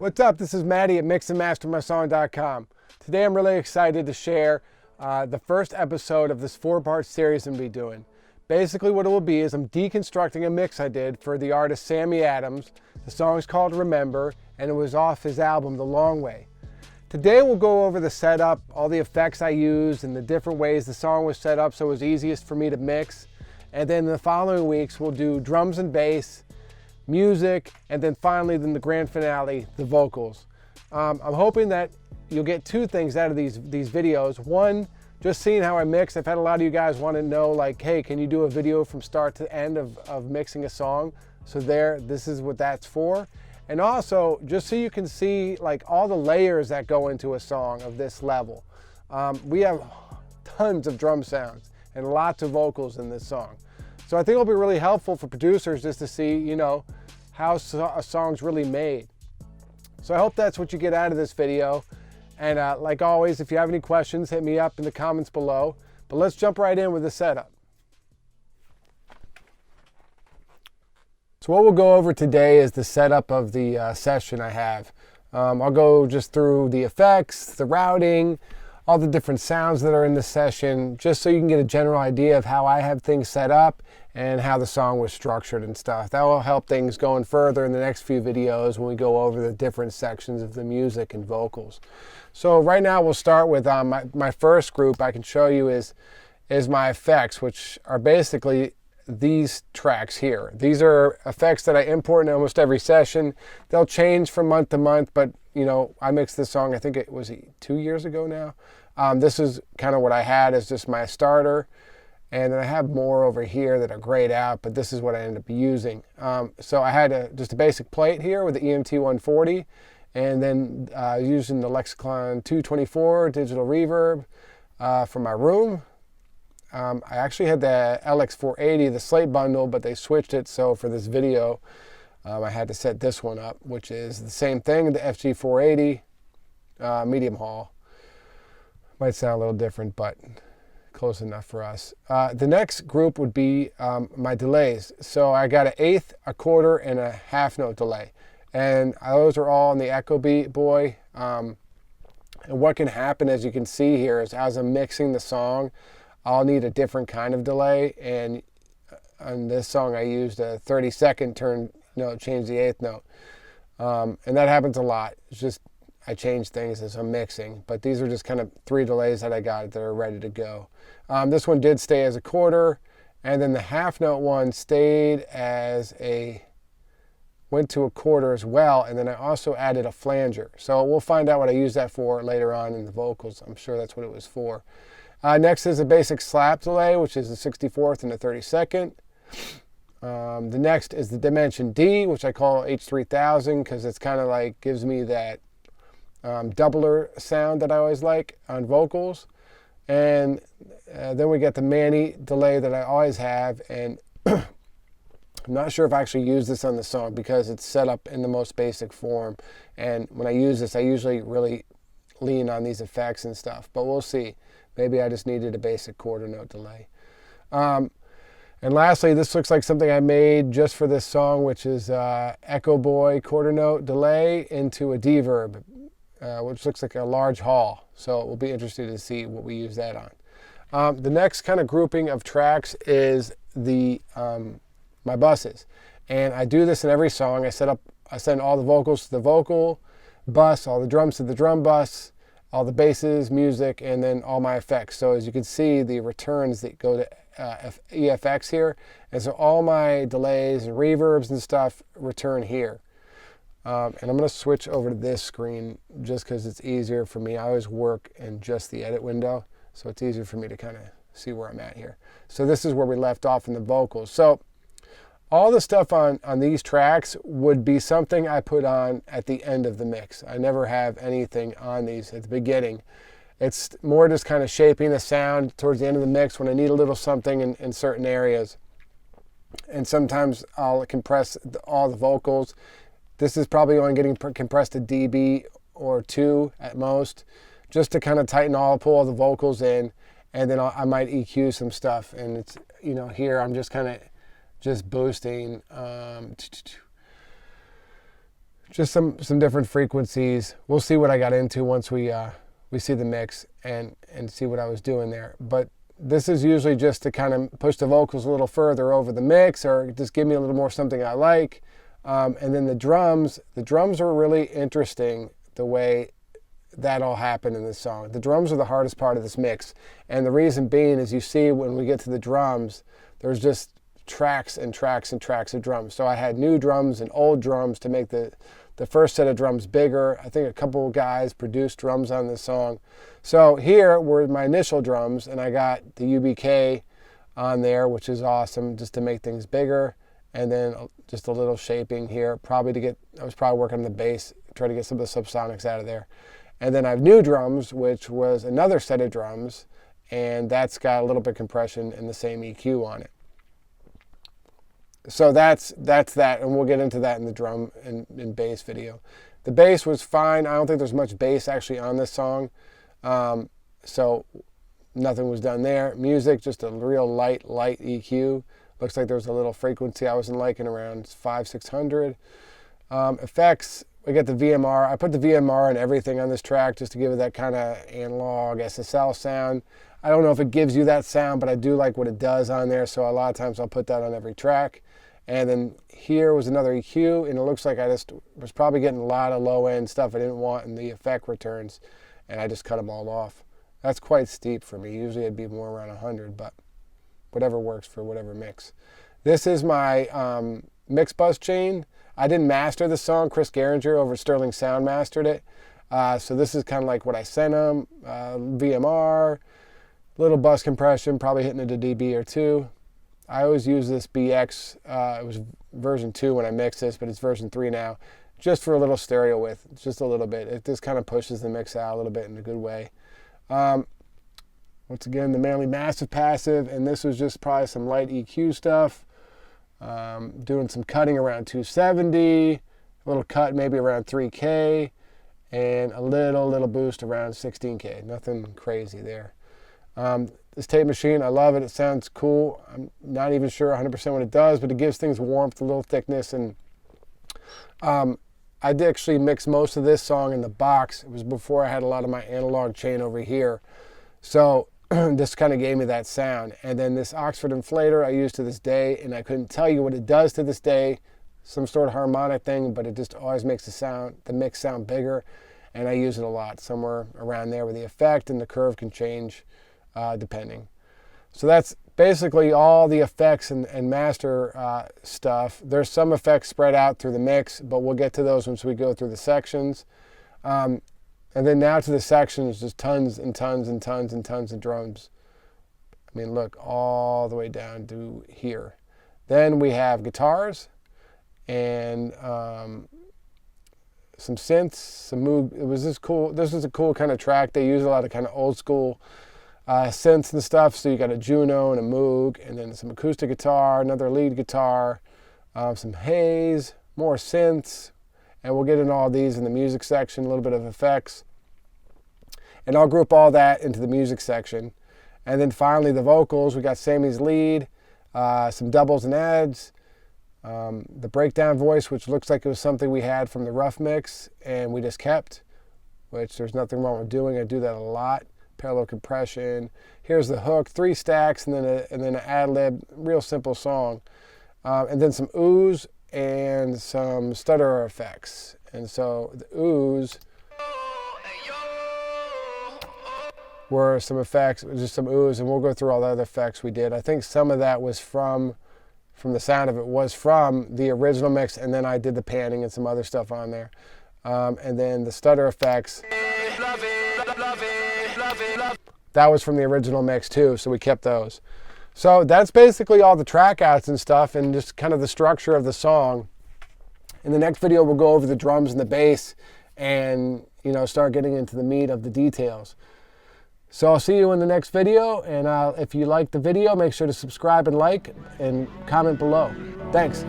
What's up? This is Matty at mixandmastermysong.com. Today I'm really excited to share the first episode of this 4-part series I'm going to be doing. Basically what it will be is I'm deconstructing a mix I did for the artist Sammy Adams. The song's called Remember, and it was off his album The Long Way. Today we'll go over the setup, all the effects I used, and the different ways the song was set up so it was easiest for me to mix. And then in the following weeks we'll do drums and bass, music, and then finally the grand finale, the vocals. I'm hoping that you'll get two things out of these videos. One, just seeing how I mix. I've had a lot of you guys want to know, like, hey, can you do a video from start to end of mixing a song? So this is what that's for. And also, just so you can see like all the layers that go into a song of this level. We have tons of drum sounds and lots of vocals in this song. So I think it'll be really helpful for producers just to see, you know, how a song's really made. So I hope that's what you get out of this video. And like always, if you have any questions, hit me up in the comments below. But let's jump right in with the setup. So what we'll go over today is the setup of the session I have. I'll go just through the effects, the routing, all the different sounds that are in the session, just so you can get a general idea of how I have things set up and how the song was structured and stuff. That will help things going further in the next few videos when we go over the different sections of the music and vocals. So right now we'll start with my first group I can show you is my effects, which are basically these tracks here. These are effects that I import in almost every session. They'll change from month to month, but you know, I mixed this song, I think it was 2 years ago now. This is kind of what I had as just my starter. And then I have more over here that are grayed out, but this is what I ended up using. So I had just a basic plate here with the EMT 140, and then using the Lexicon 224 digital reverb for my room. I actually had the LX 480, the slate bundle, but they switched it. So for this video, I had to set this one up, which is the same thing, the FG 480 medium haul. Might sound a little different, but close enough for us. The next group would be my delays. So I got an eighth, a quarter, and a half note delay. And those are all in the Echo Boy. And what can happen, as you can see here, is as I'm mixing the song, I'll need a different kind of delay. And on this song, I used a 30-second change the eighth note. And that happens a lot. It's just I change things as I'm mixing, but these are just kind of 3 delays that I got that are ready to go. This one did stay as a quarter, and then the half note one stayed as went to a quarter as well, and then I also added a flanger. So we'll find out what I use that for later on in the vocals. I'm sure that's what it was for. Next is a basic slap delay, which is the 64th and the 32nd. The next is the Dimension D, which I call H3000 because it's kind of like gives me that doubler sound that I always like on vocals. And then we get the Matty delay that I always have, and I'm not sure if I actually use this on the song because it's set up in the most basic form, and when I use this I usually really lean on these effects and stuff, but we'll see. Maybe I just needed a basic quarter note delay. And lastly, this looks like something I made just for this song, which is Echo Boy quarter note delay into a deverb, which looks like a large haul. So we'll be interested to see what we use that on. The next kind of grouping of tracks is my buses. And I do this in every song. I send all the vocals to the vocal bus, all the drums to the drum bus, all the basses, music, and then all my effects. So as you can see, the returns that go to EFX here. And so all my delays and reverbs and stuff return here. And I'm going to switch over to this screen just because it's easier for me. I always work in just the edit window, so it's easier for me to kind of see where I'm at here. So this is where we left off in the vocals. So all the stuff on these tracks would be something I put on at the end of the mix. I never have anything on these at the beginning. It's more just kind of shaping the sound towards the end of the mix when I need a little something in certain areas. And sometimes I'll compress all the vocals. This is probably only getting compressed a dB or 2 at most, just to kind of pull all the vocals in, and then I might EQ some stuff. And it's, you know, here I'm just kind of boosting just some different frequencies. We'll see what I got into once we see the mix and see what I was doing there. But this is usually just to kind of push the vocals a little further over the mix, or just give me a little more something I like. And then the drums are really interesting the way that all happened in this song. The drums are the hardest part of this mix. And the reason being is, you see when we get to the drums, there's just tracks and tracks and tracks of drums. So I had new drums and old drums to make the first set of drums bigger. I think a couple of guys produced drums on this song. So here were my initial drums, and I got the UBK on there, which is awesome, just to make things bigger. And then just a little shaping here, I was probably working on the bass, try to get some of the subsonics out of there. And then I have new drums, which was another set of drums, and that's got a little bit of compression and the same EQ on it. So that's that, and we'll get into that in the drum and bass video. The bass was fine. I don't think there's much bass actually on this song, so nothing was done there. Music, just a real light EQ. Looks like there was a little frequency I wasn't liking, around 500-600. Effects, we got the VMR. I put the VMR and everything on this track just to give it that kind of analog SSL sound. I don't know if it gives you that sound, but I do like what it does on there, so a lot of times I'll put that on every track. And then here was another EQ, and it looks like I just was probably getting a lot of low-end stuff I didn't want in the effect returns, and I just cut them all off. That's quite steep for me. Usually it'd be more around 100, but whatever works for whatever mix. This is my mix bus chain. I didn't master the song. Chris Geringer over at Sterling Sound mastered it. So this is kind of like what I sent him. VMR, little bus compression, probably hitting it a dB or two. I always use this BX. It was version 2 when I mixed this, but it's version 3 now, just for a little stereo width, just a little bit. It just kind of pushes the mix out a little bit in a good way. Once again, the Manly Massive Passive, and this was just probably some light EQ stuff. Doing some cutting around 270, a little cut maybe around 3K, and a little boost around 16K. Nothing crazy there. This tape machine, I love it. It sounds cool. I'm not even sure 100% what it does, but it gives things warmth, a little thickness. And I did actually mix most of this song in the box. It was before I had a lot of my analog chain over here. So this kind of gave me that sound. And then this Oxford Inflator I use to this day, and I couldn't tell you what it does to this day. Some sort of harmonic thing, but it just always makes the mix sound bigger. And I use it a lot, somewhere around there, where the effect and the curve can change depending. So that's basically all the effects and master stuff. There's some effects spread out through the mix, but we'll get to those once we go through the sections. And then now to the sections, just tons and tons and tons and tons of drums. I mean, look, all the way down to here. Then we have guitars and some synths, some Moog. It was this cool. This was a cool kind of track. They use a lot of kind of old school synths and stuff. So you got a Juno and a Moog, and then some acoustic guitar, another lead guitar, some haze, more synths, and we'll get into all these in the music section, a little bit of effects. And I'll group all that into the music section. And then finally the vocals, we got Sammy's lead, some doubles and adds, the breakdown voice, which looks like it was something we had from the rough mix and we just kept, which there's nothing wrong with doing. I do that a lot. Parallel compression. Here's the hook, 3 stacks, and then an ad-lib, real simple song. And then some ooze and some stutter effects. And so the ooze were some effects, just some ooze, and we'll go through all the other effects we did. I think some of that was from the sound of it was from the original mix, and then I did the panning and some other stuff on there. And then the stutter effects, that was from the original mix too, so we kept those. So that's basically all the track outs and stuff, and just kind of the structure of the song. In the next video, we'll go over the drums and the bass and, you know, start getting into the meat of the details. So I'll see you in the next video, and if you like the video, make sure to subscribe and like and comment below. Thanks.